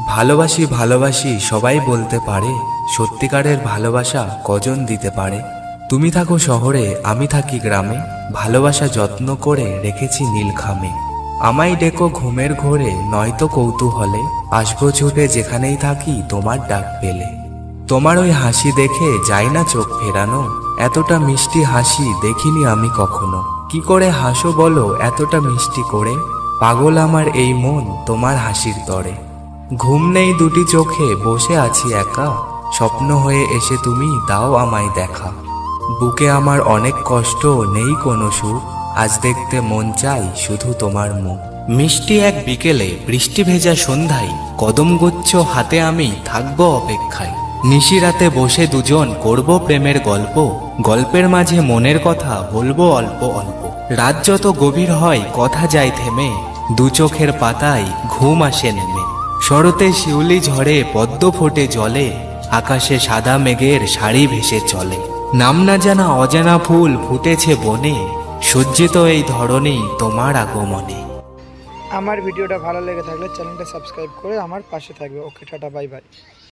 ভালোবাসি ভালোবাসি সবাই বলতে পারে, সত্যিকারের ভালোবাসা কজন দিতে পারে। তুমি থাকো শহরে, আমি থাকি গ্রামে, ভালোবাসা যত্ন করে রেখেছি নীলখামে। আমায় ডেকো ঘুমের ঘোরে, নয়তো কৌতূহলে আসবো ছুটে যেখানেই থাকি তোমার ডাক পেলে। তোমার ওই হাসি দেখে যায় না চোখ ফেরানো, এতটা মিষ্টি হাসি দেখিনি আমি কখনো। কি করে হাসো বলো এতটা মিষ্টি করে, পাগল আমার এই মন তোমার হাসির তরে। ঘুম নেই দুটি চোখে, বসে আছি একা, স্বপ্ন হয়ে এসে তুমি দাও আমায় দেখা। বুকে আমার অনেক কষ্ট, নেই কোনো সুখ, আজ দেখতে মন চাই শুধু তোমার মুখ। মিষ্টি এক বিকেলে, বৃষ্টি ভেজা সন্ধ্যায়, কদমগুচ্ছ হাতে আমি থাকবো অপেক্ষায়। নিশিরাতে বসে দুজন করব প্রেমের গল্প, গল্পের মাঝে মনের কথা বলবো অল্প অল্প। রাত যত গভীর হয় কথা যায় থেমে, দু চোখের পাতায় ঘুম আসে নেমে। শরতে শিউলি ঝরে পদ্ম ফোটে জলে, আকাশে সাদা মেঘের শাড়ি ভেসে চলে। নাম না জানা অজানা ফুল ফুটেছে বনে, সজ্জিত এই ধরনী তোমার আগমনে। আমার ভিডিওটা ভালো লেগে থাকলে চ্যানেলটা সাবস্ক্রাইব করে আমার পাশে থাকবে। ওকে, টাটা, বাই বাই।